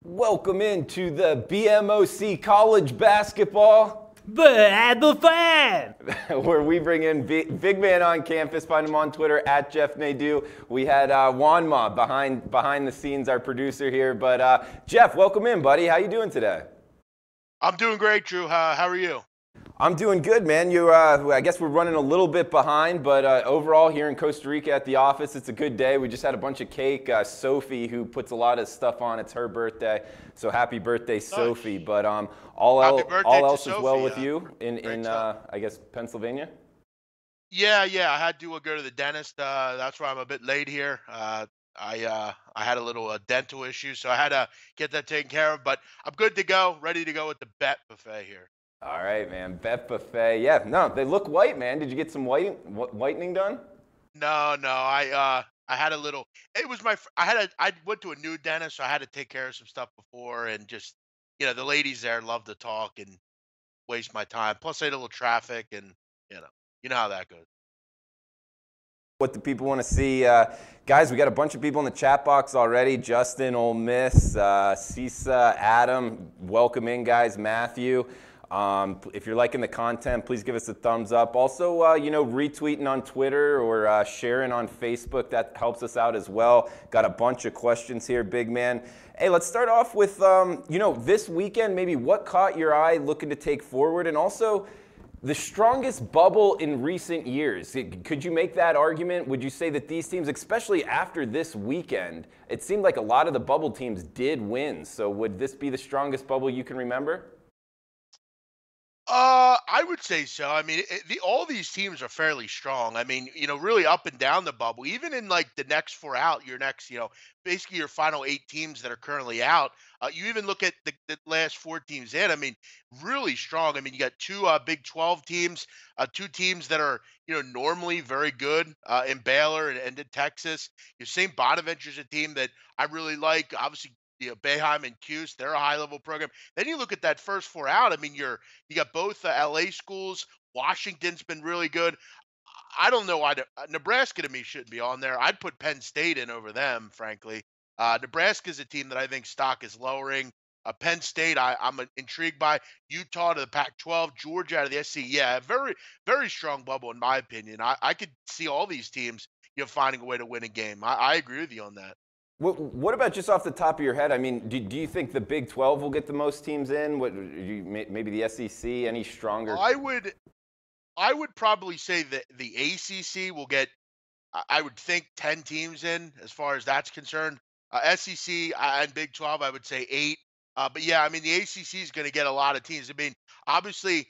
Welcome into the BMOC College Basketball, the fan, where we bring in big man on campus. Find him on Twitter at Jeff Nadeau. We had Wanma behind the scenes, our producer here. But Jeff, welcome in, buddy. How you doing today? I'm doing great, Drew. How are you? I'm doing good, man. I guess we're running a little bit behind, but overall here in Costa Rica at the office, it's a good day. We just had a bunch of cake. Sophie, who puts a lot of stuff on, it's her birthday, so happy birthday, Sophie. But all else is well with you in I guess Pennsylvania. Yeah. I had to go to the dentist. That's why I'm a bit late here. I had a little dental issue, so I had to get that taken care of. But I'm good to go, ready to go with the bet buffet here. All right, man. Bet buffet. Yeah, no, they look white, man. Did you get some whitening done? No. I had a little. It was I went to a new dentist, so I had to take care of some stuff before, and just the ladies there love to talk and waste my time. Plus, I had a little traffic, and you know how that goes. What the people want to see. Guys, we got a bunch of people in the chat box already. Justin, Ole Miss, Cisa, Adam, welcome in, guys. Matthew. If you're liking the content, please give us a thumbs up. Also, retweeting on Twitter or sharing on Facebook, that helps us out as well. Got a bunch of questions here, big man. Hey, let's start off with, this weekend, maybe what caught your eye looking to take forward, and also the strongest bubble in recent years. Could you make that argument? Would you say that these teams, especially after this weekend, it seemed like a lot of the bubble teams did win. So would this be the strongest bubble you can remember? I would say so. I mean, all these teams are fairly strong. I mean, really up and down the bubble. Even in like the next four out, basically your final 8 teams that are currently out. You even look at the last 4 teams in. I mean, really strong. I mean, you got 2 Big 12 teams, 2 teams that are normally very good in Baylor and in Texas. Your St. Bonaventure's a team that I really like. Obviously, Boeheim and Cuse, they're a high-level program. Then you look at that first 4 out. I mean, you got both LA schools. Washington's been really good. I don't know why Nebraska to me shouldn't be on there. I'd put Penn State in over them, frankly. Nebraska's a team that I think stock is lowering. Penn State, I'm intrigued by. Utah to the Pac-12, Georgia out of the SEC. Yeah, very, very strong bubble in my opinion. I could see all these teams, finding a way to win a game. I agree with you on that. What about just off the top of your head? I mean, do you think the Big 12 will get the most teams in? Maybe the SEC, any stronger? I would probably say that the ACC will get, I would think, 10 teams in as far as that's concerned. SEC and Big 12, I would say 8. But yeah, I mean, the ACC is going to get a lot of teams. I mean, obviously,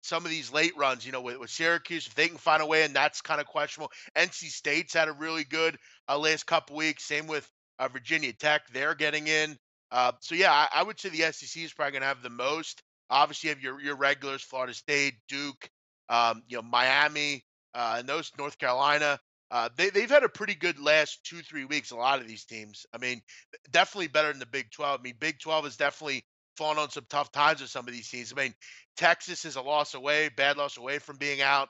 some of these late runs, with Syracuse, if they can find a way, and that's kind of questionable. NC State's had a really good last couple weeks. Same with Virginia Tech. They're getting in. So, yeah, I would say the SEC is probably going to have the most. Obviously, you have your regulars, Florida State, Duke, Miami, and those, North Carolina. They've had a pretty good last 2-3 weeks, a lot of these teams. I mean, definitely better than the Big 12. I mean, Big 12 is definitely fallen on some tough times with some of these teams. I mean, Texas is a bad loss away from being out.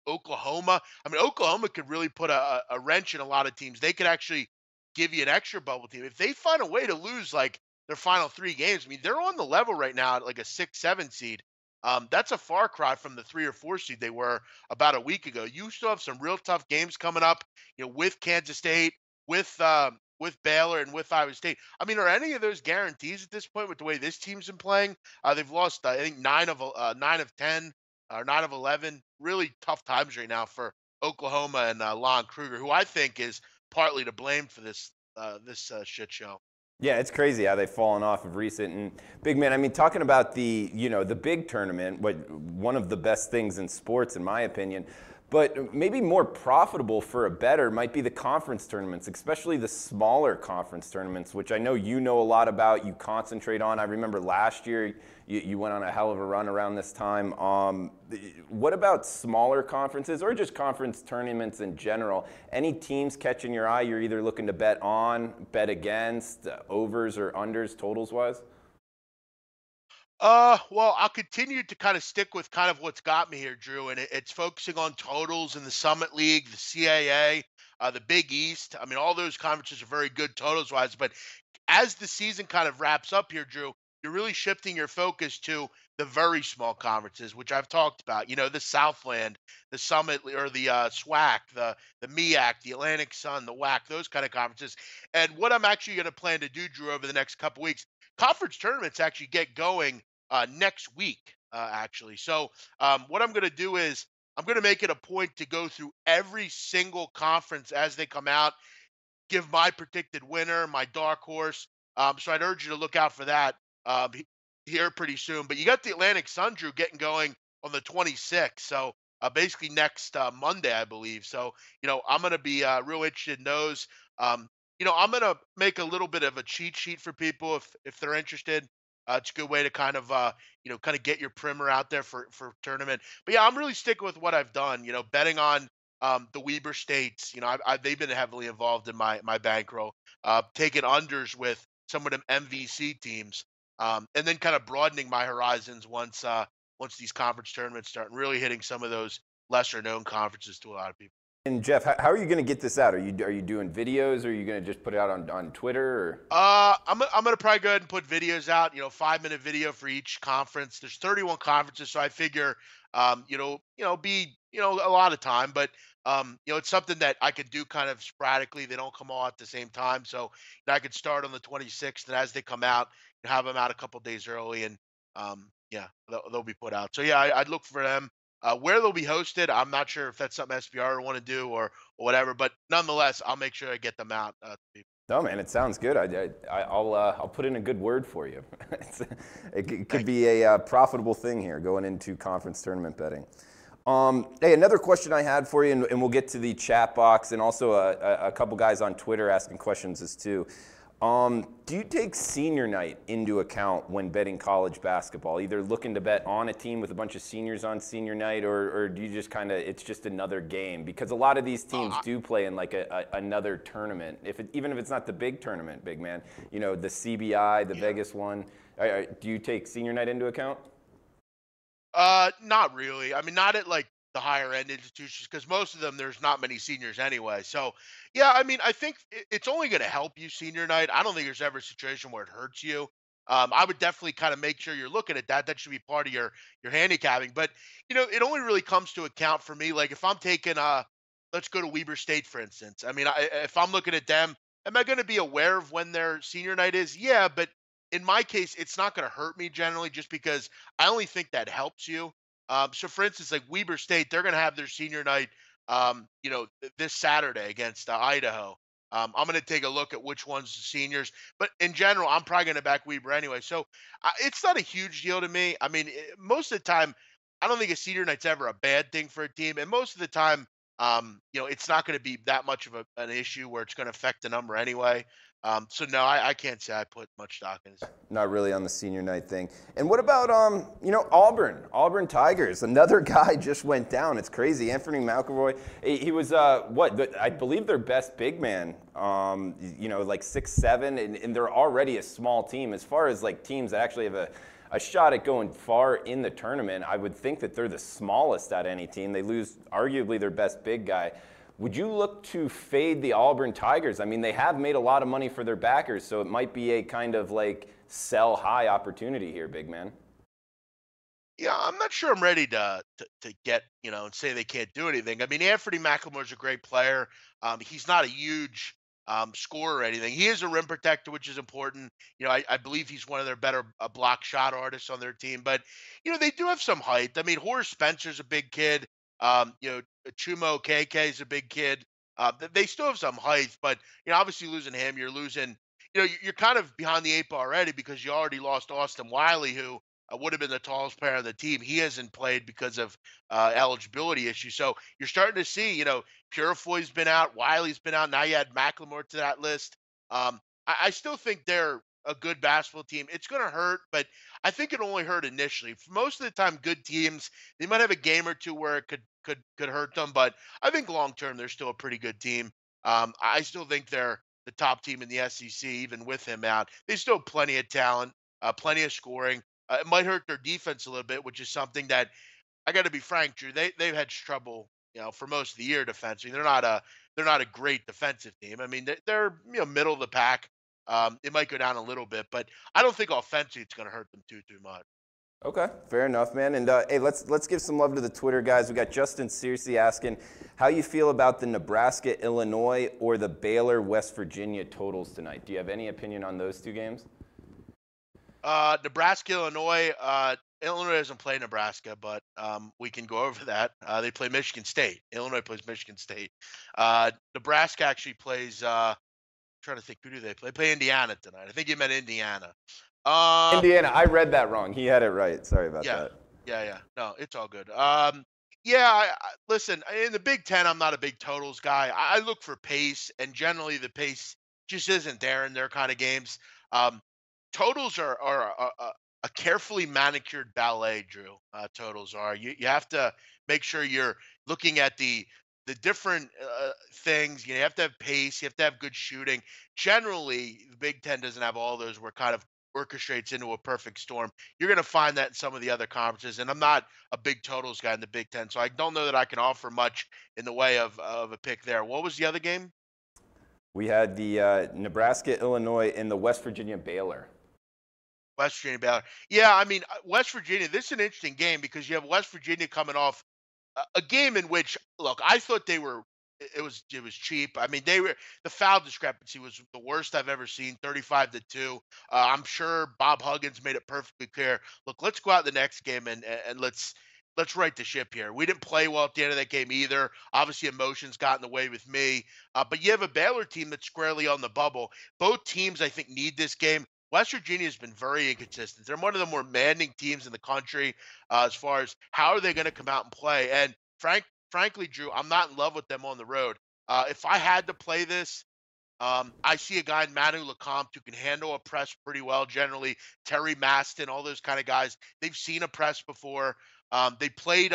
Oklahoma could really put a wrench in a lot of teams. They could actually give you an extra bubble team. If they find a way to lose like their final 3 games, I mean, they're on the level right now at like a 6-7 seed. That's a far cry from the 3 or 4 seed they were about a week ago. You still have some real tough games coming up, with Kansas State, with Baylor, and with Iowa State. I mean, are any of those guarantees at this point with the way this team's been playing? They've lost, I think, 9 of 10 or 9 of 11. Really tough times right now for Oklahoma and Lon Kruger, who I think is partly to blame for this shit show. Yeah, it's crazy how they've fallen off of recent. And big man, I mean, talking about the big tournament, one of the best things in sports, in my opinion, but maybe more profitable for a bettor might be the conference tournaments, especially the smaller conference tournaments, which I know you know a lot about, you concentrate on. I remember last year you went on a hell of a run around this time. What about smaller conferences or just conference tournaments in general? Any teams catching your eye you're either looking to bet on, bet against, overs or unders totals-wise? Well, I'll continue to kind of stick with kind of what's got me here, Drew, and it's focusing on totals in the Summit League, the CAA, the Big East. I mean, all those conferences are very good totals-wise, but as the season kind of wraps up here, Drew, you're really shifting your focus to the very small conferences, which I've talked about. The Southland, the Summit, or the SWAC, the MEAC, the Atlantic Sun, the WAC, those kind of conferences. And what I'm actually going to plan to do, Drew, over the next couple weeks, conference tournaments actually get going next week, actually. So what I'm going to do is I'm going to make it a point to go through every single conference as they come out, give my predicted winner, my dark horse. So I'd urge you to look out for that here pretty soon. But you got the Atlantic Sun, Drew, getting going on the 26th. So basically next Monday, I believe. So, I'm going to be real interested in those. I'm going to make a little bit of a cheat sheet for people if they're interested. It's a good way to kind of, kind of get your primer out there for tournament. But yeah, I'm really sticking with what I've done, betting on the Weber States. They've been heavily involved in my bankroll, taking unders with some of them MVC teams, and then kind of broadening my horizons once these conference tournaments start and really hitting some of those lesser known conferences to a lot of people. And Jeff, how are you going to get this out? Are you doing videos, or are you going to just put it out on Twitter? Or? I'm gonna probably go ahead and put videos out. 5-minute video for each conference. There's 31 conferences, so I figure, be a lot of time, but it's something that I could do kind of sporadically. They don't come all at the same time, so I could start on the 26th, and as they come out, have them out a couple days early, and yeah, they'll be put out. So yeah, I'd look for them. Where they'll be hosted, I'm not sure if that's something SBR will want to do or whatever, but nonetheless, I'll make sure I get them out to people. No, man, it sounds good. I'll put in a good word for you. It could be a profitable thing here going into conference tournament betting. Hey, another question I had for you, and we'll get to the chat box, and also a couple guys on Twitter asking questions as too. Do you take senior night into account when betting college basketball? Either looking to bet on a team with a bunch of seniors on senior night, or do you just it's just another game? Because a lot of these teams do play in like another tournament, even if it's not the big tournament, big man. The CBI, the Vegas one. Do you take senior night into account? Not really. I mean, not at like the higher end institutions, because most of them there's not many seniors anyway. So yeah, I mean, I think it's only going to help you senior night. I don't think there's ever a situation where it hurts you. I would definitely kind of make sure you're looking at that. That should be part of your handicapping. But it only really comes to account for me. Like if I'm taking let's go to Weber State for instance. I mean, if I'm looking at them, am I going to be aware of when their senior night is? Yeah, but in my case, it's not going to hurt me generally, just because I only think that helps you. So for instance, like Weber State, they're going to have their senior night, this Saturday against Idaho. I'm going to take a look at which one's the seniors, but in general, I'm probably going to back Weber anyway. So it's not a huge deal to me. I mean, most of the time, I don't think a senior night's ever a bad thing for a team, and most of the time, it's not going to be that much of an issue where it's going to affect the number anyway. So no, I can't say I put much stock in it. Not really on the senior night thing. And what about Auburn Tigers? Another guy just went down. It's crazy. Anthony McElroy. He was I believe their best big man. Like 6'7", and they're already a small team. As far as like teams that actually have a shot at going far in the tournament, I would think that they're the smallest out of any team. They lose arguably their best big guy. Would you look to fade the Auburn Tigers? I mean, they have made a lot of money for their backers, so it might be a kind of like sell high opportunity here, big man. Yeah, I'm not sure I'm ready to get, and say they can't do anything. I mean, Anthony McLemore's a great player. He's not a huge scorer or anything. He is a rim protector, which is important. I believe he's one of their better block shot artists on their team. But, they do have some height. I mean, Horace Spencer's a big kid. Chumo KK is a big kid. They still have some height, but obviously losing him, you're losing. You're kind of behind the eight ball already, because you already lost Austin Wiley, who would have been the tallest player on the team. He hasn't played because of eligibility issues. So you're starting to see, Purifoy's been out, Wiley's been out. Now you add McLemore to that list. I still think they're a good basketball team. It's going to hurt, but I think it only hurt initially. For most of the time, good teams, they might have a game or two where it could hurt them, but I think long term they're still a pretty good team. I still think they're the top team in the SEC, even with him out. They still have plenty of talent, plenty of scoring. It might hurt their defense a little bit, which is something that I got to be frank, Drew. They've had trouble, for most of the year defensively. They're not a great defensive team. I mean, they're middle of the pack. It might go down a little bit, but I don't think offensively it's going to hurt them too much. Okay, fair enough, man. And hey, let's give some love to the Twitter guys. We got Justin Searcy asking how you feel about the Nebraska, Illinois, or the Baylor, West Virginia totals tonight. Do you have any opinion on those two games? Nebraska, Illinois. Illinois doesn't play Nebraska, but we can go over that. They play Michigan State. Illinois plays Michigan State. Nebraska actually plays. Trying to think, who do they play? They play Indiana tonight. I think you meant Indiana. Indiana. I read that wrong. He had it right. Sorry about that. Yeah. No, it's all good. Listen, in the Big Ten, I'm not a big totals guy. I look for pace, and generally the pace just isn't there in their kind of games. Totals are a carefully manicured ballet, Drew. Totals are. You have to make sure you're looking at the different things. You have to have pace. You have to have good shooting. Generally, the Big Ten doesn't have all those where it kind of orchestrates into a perfect storm. You're going to find that in some of the other conferences, and I'm not a big totals guy in the Big Ten, so I don't know that I can offer much in the way of a pick there. What was the other game? We had the Nebraska, Illinois, and the West Virginia, Baylor. West Virginia, Baylor. Yeah, I mean, West Virginia, this is an interesting game because you have West Virginia coming off a game in which, look, I thought it was cheap. I mean, the foul discrepancy was the worst I've ever seen, 35-2. I'm sure Bob Huggins made it perfectly clear. Look, let's go out the next game and let's right the ship here. We didn't play well at the end of that game either. Obviously, emotions got in the way with me. But you have a Baylor team that's squarely on the bubble. Both teams, I think, need this game. West Virginia has been very inconsistent. They're one of the more demanding teams in the country as far as how are they going to come out and play. And frankly, Drew, I'm not in love with them on the road. If I had to play this, I see a guy in Manu Lecomte who can handle a press pretty well generally. Terry Maston, all those kind of guys. They've seen a press before. They played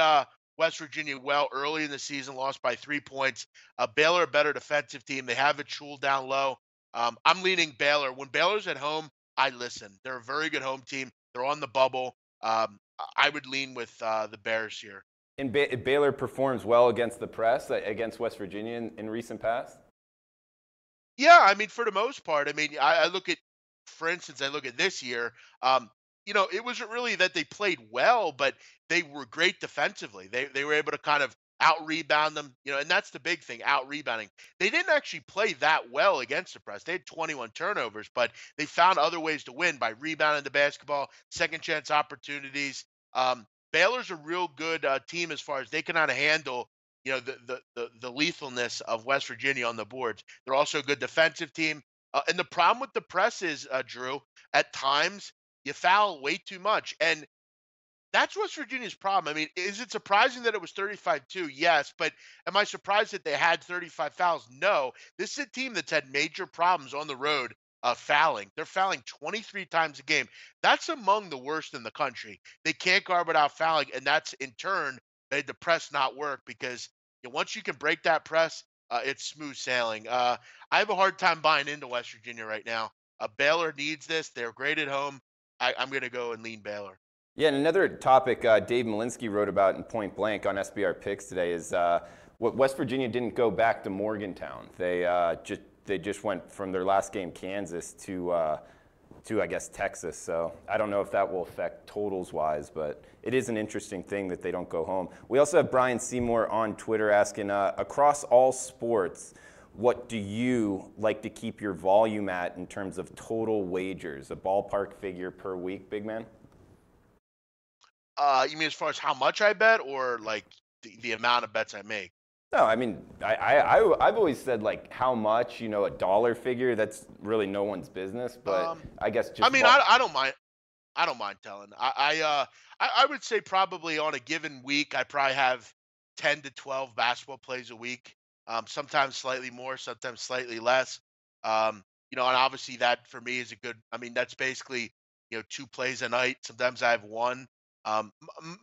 West Virginia well early in the season, lost by 3 points. Baylor, a better defensive team. They have it Shul down low. I'm leaning Baylor. When Baylor's at home, I listen. They're a very good home team. They're on the bubble. I would lean with the Bears here. And Baylor performs well against the press, against West Virginia in recent past? Yeah, I mean, for the most part. I mean, I look at, for instance, I look at this year. It wasn't really that they played well, but they were great defensively. They were able to kind of out-rebound them, and that's the big thing, out-rebounding. They didn't actually play that well against the press. They had 21 turnovers, but they found other ways to win by rebounding the basketball, second chance opportunities. Baylor's a real good team as far as they can handle, the lethalness of West Virginia on the boards. They're also a good defensive team. And the problem with the press is, Drew, at times you foul way too much. And that's West Virginia's problem. I mean, is it surprising that it was 35-2? Yes, but am I surprised that they had 35 fouls? No. This is a team that's had major problems on the road fouling. They're fouling 23 times a game. That's among the worst in the country. They can't guard without fouling, and that's in turn made the press not work because once you can break that press, it's smooth sailing. I have a hard time buying into West Virginia right now. Baylor needs this. They're great at home. I'm going to go and lean Baylor. Yeah, and another topic Dave Malinsky wrote about in Point Blank on SBR Picks today is what West Virginia didn't go back to Morgantown. They just went from their last game, Kansas, to I guess Texas. So I don't know if that will affect totals wise, but it is an interesting thing that they don't go home. We also have Brian Seymour on Twitter asking, across all sports, what do you like to keep your volume at in terms of total wagers, a ballpark figure per week, big man? You mean as far as how much I bet, or like the amount of bets I make? No, I mean, I've always said like how much, a dollar figure. That's really no one's business, but I guess just. I mean, I don't mind. I don't mind telling. I would say probably on a given week, I probably have 10 to 12 basketball plays a week. Sometimes slightly more, sometimes slightly less. And obviously that for me is a good. I mean, that's basically 2 plays a night. Sometimes I have 1.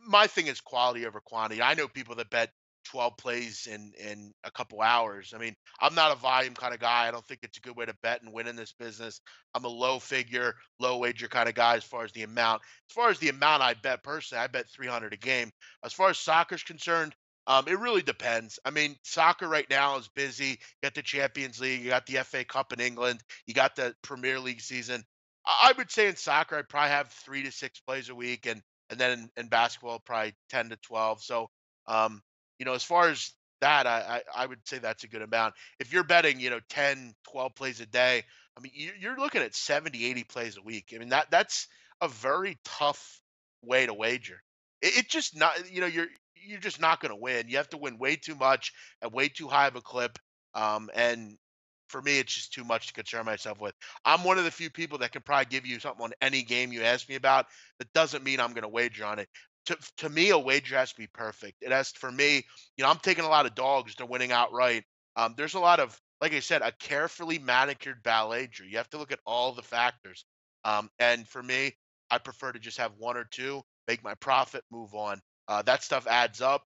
My thing is quality over quantity. I know people that bet 12 plays in a couple hours. I mean, I'm not a volume kind of guy. I don't think it's a good way to bet and win in this business. I'm a low figure, low wager kind of guy as far as the amount. As far as the amount I bet personally, I bet 300 a game. As far as soccer's concerned, It really depends. I mean, soccer right now is busy. You got the Champions League, you got the FA Cup in England, you got the Premier League season. I would say in soccer, I'd probably have 3 to 6 plays a week, and then in basketball, probably 10 to 12. So, um, as far as that, I would say that's a good amount. If you're betting, 10, 12 plays a day, I mean, you're looking at 70, 80 plays a week. I mean, that's a very tough way to wager. It just not, you're just not going to win. You have to win way too much at way too high of a clip. And for me, it's just too much to concern myself with. I'm one of the few people that can probably give you something on any game you ask me about. That doesn't mean I'm going to wager on it. To me, a wager has to be perfect. It has, for me, I'm taking a lot of dogs. They're winning outright. There's a lot of, like I said, a carefully manicured ballet. You have to look at all the factors. And for me, I prefer to just have one or two, make my profit, move on. That stuff adds up.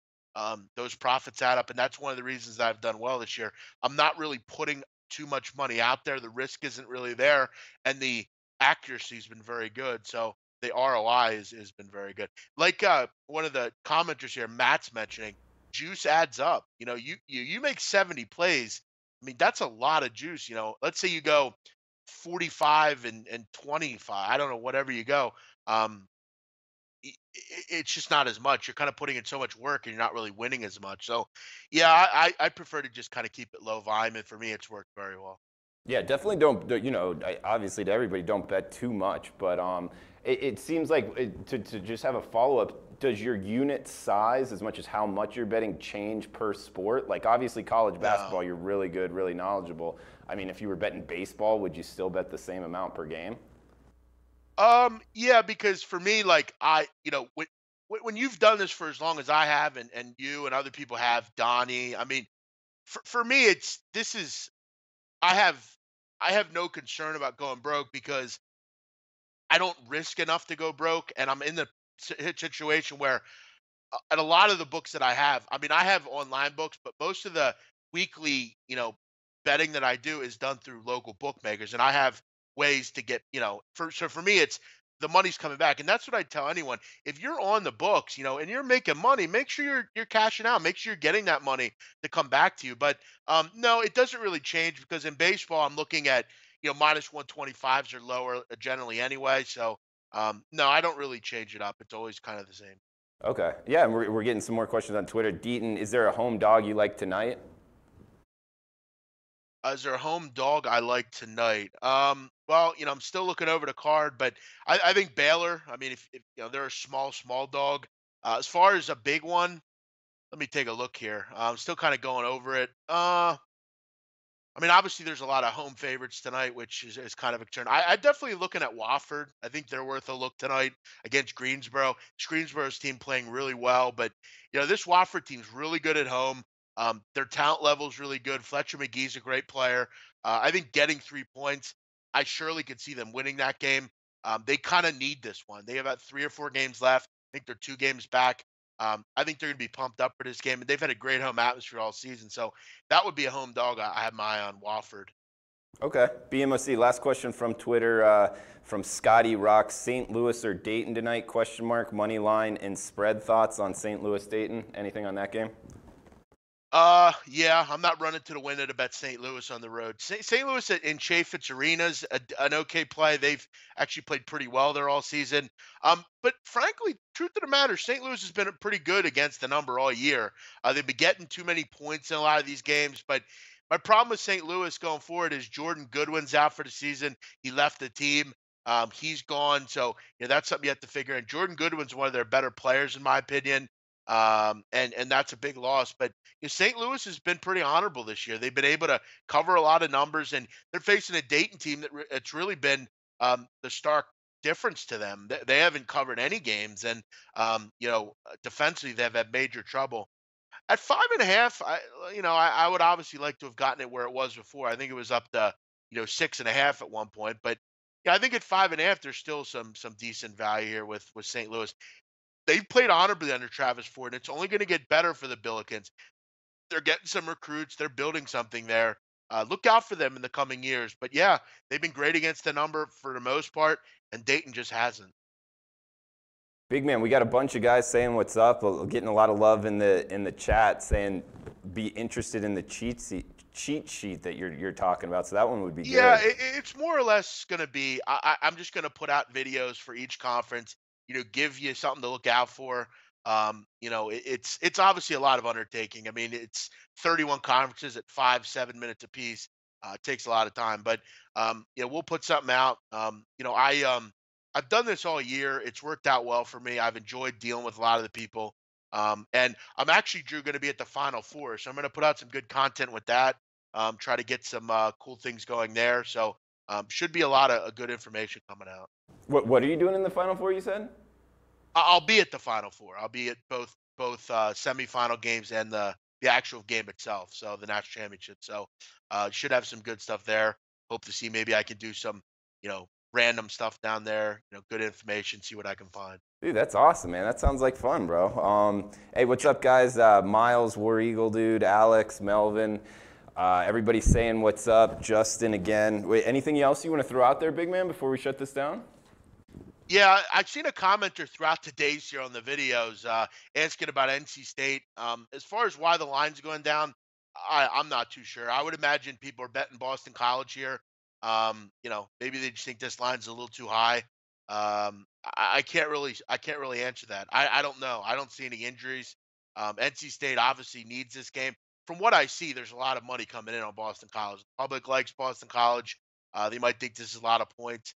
Those profits add up, and that's one of the reasons I've done well this year. I'm not really putting too much money out there. The risk isn't really there, and the accuracy has been very good. So the ROI has been very good. Like one of the commenters here, Matt's mentioning, juice adds up. You make 70 plays. I mean, that's a lot of juice. Let's say you go 45 and 25. I don't know, whatever you go. Um, it's just not as much. You're kind of putting in so much work and you're not really winning as much. So, yeah, I prefer to just kind of keep it low volume, and for me, it's worked very well. Yeah, definitely don't, obviously to everybody, don't bet too much, but it seems like to just have a follow-up, does your unit size, as much as how much you're betting, change per sport? Like, obviously college basketball, you're really good, really knowledgeable. I mean, if you were betting baseball, would you still bet the same amount per game? Yeah, because for me, like when you've done this for as long as I have, and you and other people have, Donnie, I mean, for me, this is I have I have no concern about going broke because I don't risk enough to go broke, and I'm in the situation where at a lot of the books that I have, I mean, I have online books, but most of the weekly, betting that I do is done through local bookmakers, and I have ways to get, for me, it's the money's coming back, and that's what I tell anyone. If you're on the books, and you're making money, make sure you're cashing out, make sure you're getting that money to come back to you. But no, it doesn't really change because in baseball, I'm looking at minus 125s or lower generally anyway. So no, I don't really change it up. It's always kind of the same. Okay. Yeah, and we're getting some more questions on Twitter. Dayton, is there a home dog you like tonight? Is there a home dog I like tonight? Well, I'm still looking over the card, but I think Baylor. I mean, if they're a small dog. As far as a big one, let me take a look here. I'm still kind of going over it. I mean, obviously, there's a lot of home favorites tonight, which is kind of a concern. I'm definitely looking at Wofford. I think they're worth a look tonight against Greensboro. Greensboro's team playing really well, but this Wofford team's really good at home. Their talent level is really good. Fletcher McGee's a great player. I think getting 3 points, I surely could see them winning that game. They kind of need this one. They have about 3 or 4 games left. I think they're 2 games back. I think they're going to be pumped up for this game, and they've had a great home atmosphere all season. So that would be a home dog. I have my eye on Wofford. Okay. BMOC, last question from Twitter from Scotty Rock. St. Louis or Dayton tonight? Question mark, money line, and spread thoughts on St. Louis Dayton. Anything on that game? Yeah, I'm not running to the window to bet St. Louis on the road. St. Louis in Chaffetz Arena's an okay play. They've actually played pretty well there all season. But frankly, truth of the matter, St. Louis has been pretty good against the number all year. They've been getting too many points in a lot of these games. But my problem with St. Louis going forward is Jordan Goodwin's out for the season. He left the team. He's gone. So that's something you have to figure in. Jordan Goodwin's one of their better players, in my opinion. And that's a big loss. But St. Louis has been pretty honorable this year. They've been able to cover a lot of numbers, and they're facing a Dayton team that it's really been the stark difference to them. They haven't covered any games, and defensively they've had major trouble. At 5.5, I would obviously like to have gotten it where it was before. I think it was up to 6.5 at one point, but yeah, I think at 5.5 there's still some decent value here with St. Louis. They've played honorably under Travis Ford, and it's only going to get better for the Billikens. They're getting some recruits. They're building something there. Look out for them in the coming years. But yeah, they've been great against the number for the most part, and Dayton just hasn't. Big man, we got a bunch of guys saying what's up, getting a lot of love in the chat, saying be interested in the cheat sheet that you're talking about. So that one would be good. Yeah, it's more or less going to be. I'm just going to put out videos for each conference. Give you something to look out for. It's obviously a lot of undertaking. I mean, it's 31 conferences at 5-7 minutes apiece. It takes a lot of time, but we'll put something out. I've done this all year. It's worked out well for me. I've enjoyed dealing with a lot of the people. And I'm actually, Drew, going to be at the Final Four, so I'm going to put out some good content with that. Try to get some cool things going there. So should be a lot of good information coming out. What are you doing in the Final Four, you said? I'll be at the Final Four. I'll be at both semifinal games and the actual game itself. So the national championship. So should have some good stuff there. Hope to see maybe I can do some random stuff down there. Good information. See what I can find. Dude, that's awesome, man. That sounds like fun, bro. Hey, what's up, guys? Miles, War Eagle, dude. Alex, Melvin. Everybody's saying what's up. Justin again. Wait, anything else you want to throw out there, big man, before we shut this down? Yeah, I've seen a commenter throughout the days here on the videos asking about NC State. As far as why the line's going down, I'm not too sure. I would imagine people are betting Boston College here. Maybe they just think this line's a little too high. I can't really answer that. I don't know. I don't see any injuries. NC State obviously needs this game. From what I see, there's a lot of money coming in on Boston College. The public likes Boston College. They might think this is a lot of points.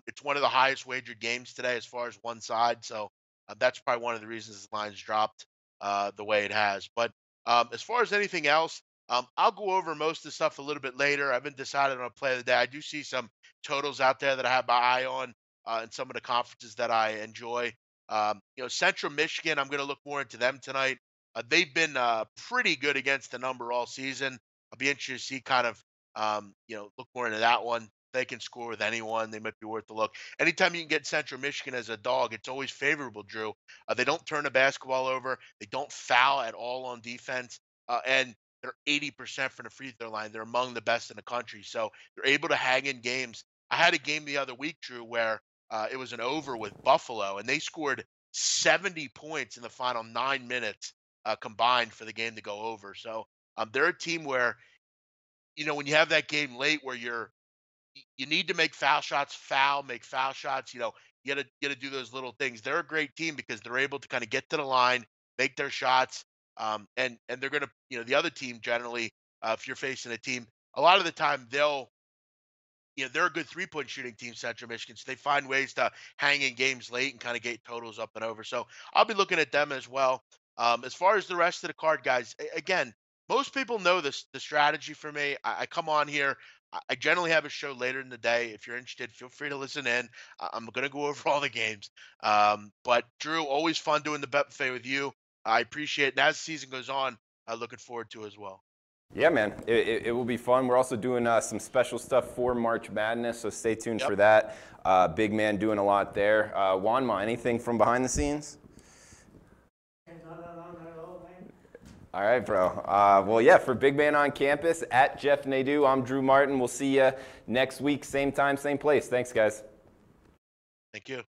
It's one of the highest wagered games today as far as one side. So that's probably one of the reasons the line's dropped the way it has. But as far as anything else, I'll go over most of the stuff a little bit later. I haven't decided on a play of the day. I do see some totals out there that I have my eye on in some of the conferences that I enjoy. Central Michigan, I'm going to look more into them tonight. They've been pretty good against the number all season. I'll be interested to see kind of, look more into that one. They can score with anyone. They might be worth a look. Anytime you can get Central Michigan as a dog, it's always favorable, Drew. They don't turn the basketball over. They don't foul at all on defense. And they're 80% from the free throw line. They're among the best in the country. So they're able to hang in games. I had a game the other week, Drew, where it was an over with Buffalo, and they scored 70 points in the final 9 minutes combined for the game to go over. So they're a team where, when you have that game late where you need to make foul shots, make foul shots, you gotta do those little things. They're a great team because they're able to kind of get to the line, make their shots, and they're gonna, the other team generally, if you're facing a team, a lot of the time they're a good 3-point shooting team, Central Michigan. So they find ways to hang in games late and kind of get totals up and over. So I'll be looking at them as well. As far as the rest of the card, guys, again, most people know the strategy for me. I come on here. I generally have a show later in the day. If you're interested, feel free to listen in. I'm going to go over all the games. But Drew, always fun doing the bet buffet with you. I appreciate it. And as the season goes on, I'm looking forward to it as well. Yeah, man, it will be fun. We're also doing some special stuff for March Madness, so stay tuned for that. Big man doing a lot there. Juanma, anything from behind the scenes? All right, bro. Well, yeah, for Big Man on Campus, at Jeff Nadeau, I'm Drew Martin. We'll see you next week, same time, same place. Thanks, guys. Thank you.